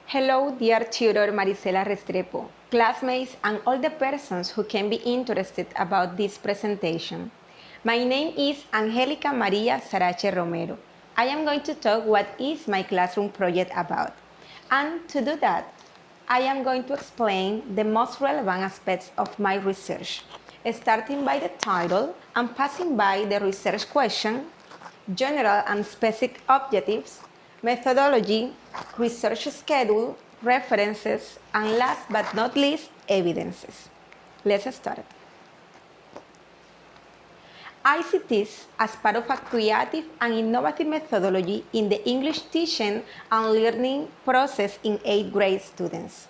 Hello, dear tutor Marisela Restrepo, classmates, and all the persons who can be interested about this presentation. My name is Angelica Maria Sarache Romero. I am going to talk what is my classroom project about. And to do that, I am going to explain the most relevant aspects of my research, starting by the title and passing by the research question, general and specific objectives, methodology, research schedule, references, and last but not least, evidences. Let's start. ICTs as part of a creative and innovative methodology in the English teaching and learning process in 8th grade students.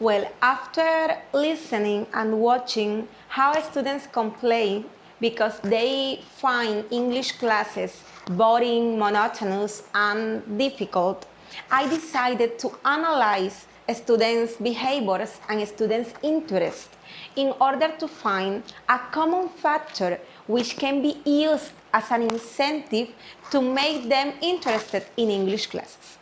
Well, after listening and watching how students complain because they find English classes boring, monotonous, and difficult, I decided to analyze students' behaviors and students' interests in order to find a common factor which can be used as an incentive to make them interested in English classes.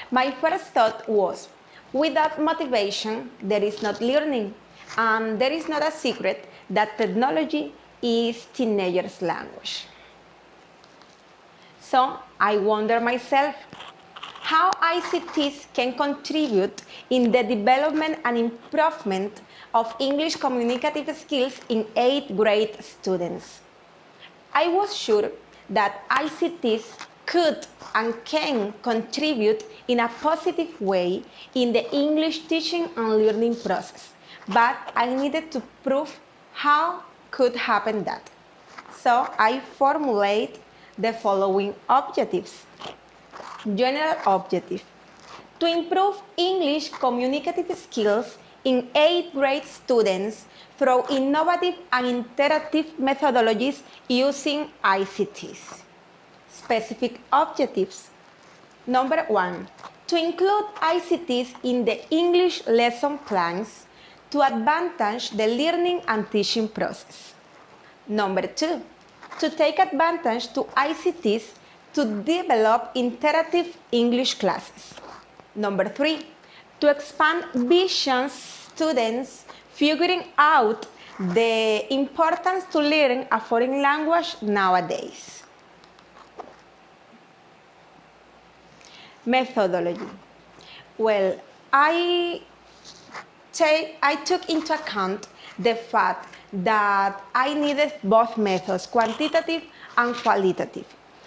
My first thought was, without motivation, there is not learning, and there is not a secret that technology is teenagers' language. So I wonder myself how ICTs can contribute in the development and improvement of English communicative skills in 8th grade students. I was sure that ICTs could and can contribute in a positive way in the English teaching and learning process, but I needed to prove how could happen that. So I formulate the following objectives. General objective: to improve English communicative skills in 8th grade students through innovative and interactive methodologies using ICTs. Specific objectives. Number 1, to include ICTs in the English lesson plans to advantage the learning and teaching process. Number 2, to take advantage to ICTs to develop interactive English classes. Number 3, to expand vision students figuring out the importance to learn a foreign language nowadays. Methodology. Well, I took into account the fact that I needed both methods, quantitative and qualitative.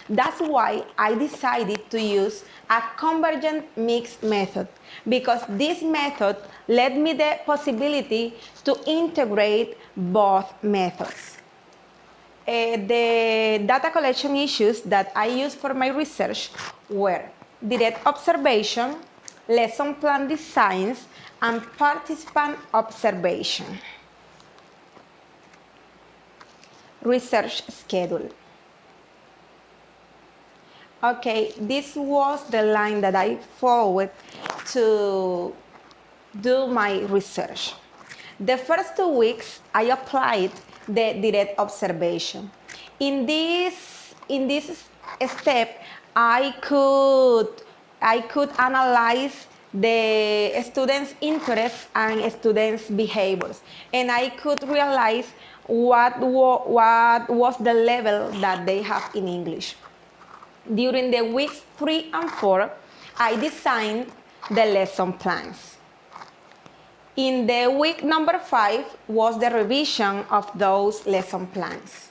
That's why I decided to use a convergent mixed method, because this method led me the possibility to integrate both methods. The data collection issues that I used for my research were direct observation, lesson plan designs, and participant observation. Research schedule. Okay, this was the line that I followed to do my research. The first 2 weeks, I applied the direct observation. In this step, I could analyze the students' interests and students' behaviors, and I could realize what was the level that they have in English. During the weeks 3 and 4, I designed the lesson plans. In the week number 5 was the revision of those lesson plans.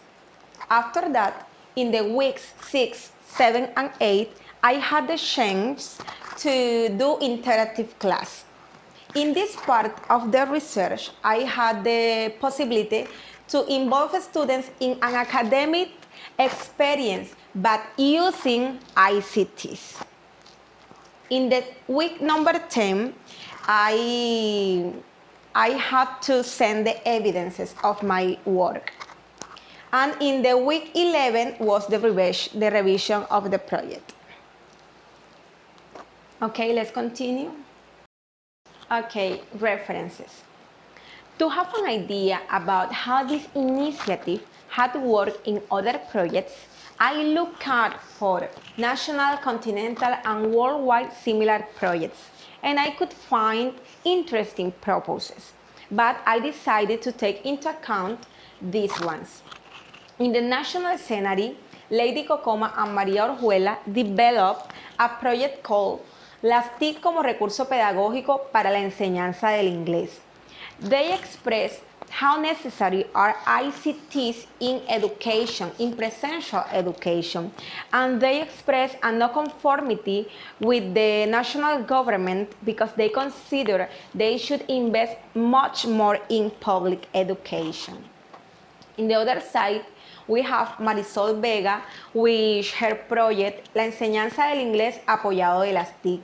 After that, in the weeks 6, 7, and 8, I had the chance to do interactive class. In this part of the research, I had the possibility to involve students in an academic experience, but using ICTs. In the week number 10, I had to send the evidences of my work. And in the week 11 was the revision of the project. Okay, let's continue. Okay, references. To have an idea about how this initiative had worked in other projects, I looked out for national, continental, and worldwide similar projects, and I could find interesting proposals. But I decided to take into account these ones. In the national scenery, Lady Cocoma and María Orjuela developed a project called Las TIC como recurso pedagógico para la enseñanza del inglés. They express how necessary are ICTs in education, in presential education, and they express a non-conformity with the national government because they consider they should invest much more in public education. In the other side, we have Marisol Vega, which her project, La enseñanza del inglés apoyado de las TIC.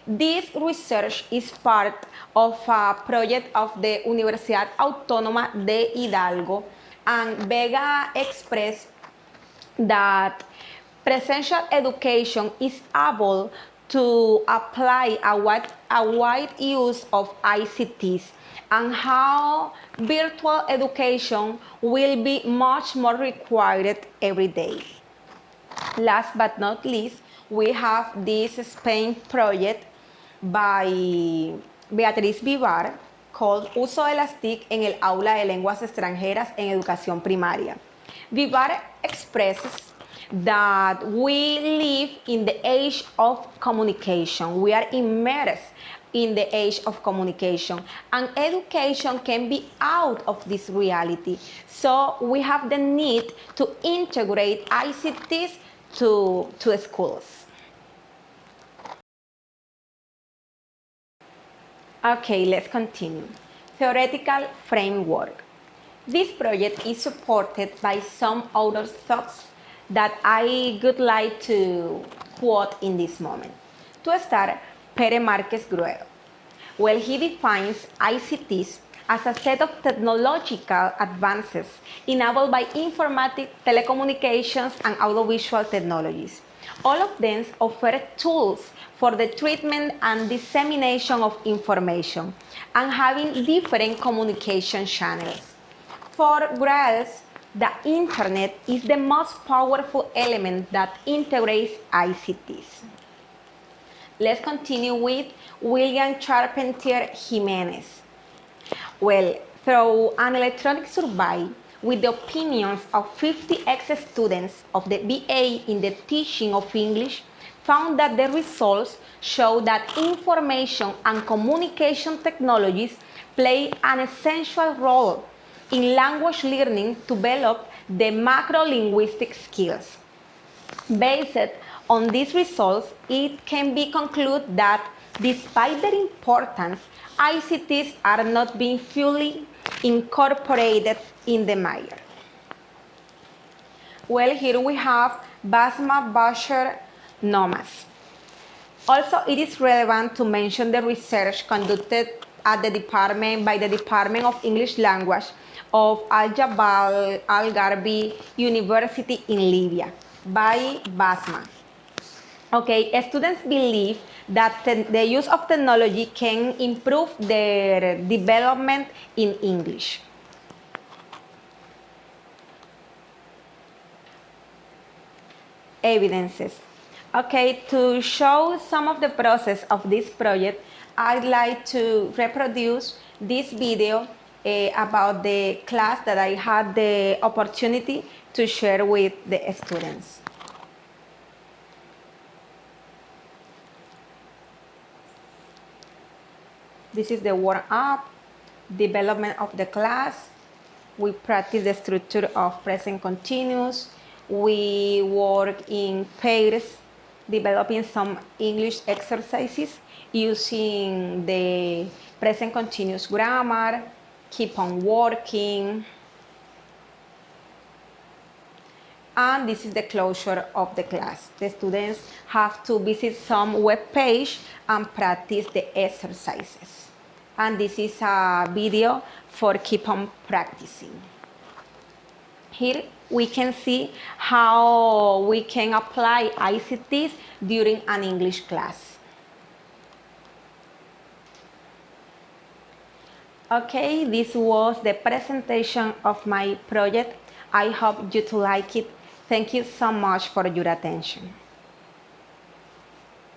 This research is part of a project of the Universidad Autónoma de Hidalgo, and Vega expressed that presential education is able to apply a wide use of ICTs and how virtual education will be much more required every day. Last but not least, we have this Spain project by Beatriz Vivar called Uso de las TIC en el aula de lenguas extranjeras en educación primaria. Vivar expresses that we live in the age of communication. We are immersed in the age of communication, and education can be out of this reality. So we have the need to integrate ICTs to schools. Okay, let's continue. Theoretical framework. This project is supported by some authors' thoughts that I would like to quote in this moment. To start, Pere Márquez Gruedo. Well, he defines ICTs as a set of technological advances enabled by informatic, telecommunications, and audiovisual technologies. All of them offer tools for the treatment and dissemination of information and having different communication channels. For Graels, the internet is the most powerful element that integrates ICTs. Let's continue with William Charpentier Jimenez. Well, through an electronic survey with the opinions of 50 ex-students of the BA in the teaching of English, found that the results show that information and communication technologies play an essential role in language learning to develop the macro-linguistic skills. Based on these results, it can be concluded that despite their importance, ICTs are not being fully incorporated in the major. Well, here we have Basma Bashar Nomas. Also, it is relevant to mention the research conducted at the department by the Department of English Language of Al-Jabal Al-Garbi University in Libya by Basma. Okay, students believe that the use of technology can improve their development in English. Evidences. Okay, to show some of the process of this project, I'd like to reproduce this video about the class that I had the opportunity to share with the students. This is the warm-up, development of the class. We practice the structure of present continuous. We work in pairs, developing some English exercises using the present continuous grammar, keep on working. And this is the closure of the class. The students have to visit some web page and practice the exercises. And this is a video for keep on practicing. Here we can see how we can apply ICTs during an English class. Okay, this was the presentation of my project. I hope you to like it. Thank you so much for your attention.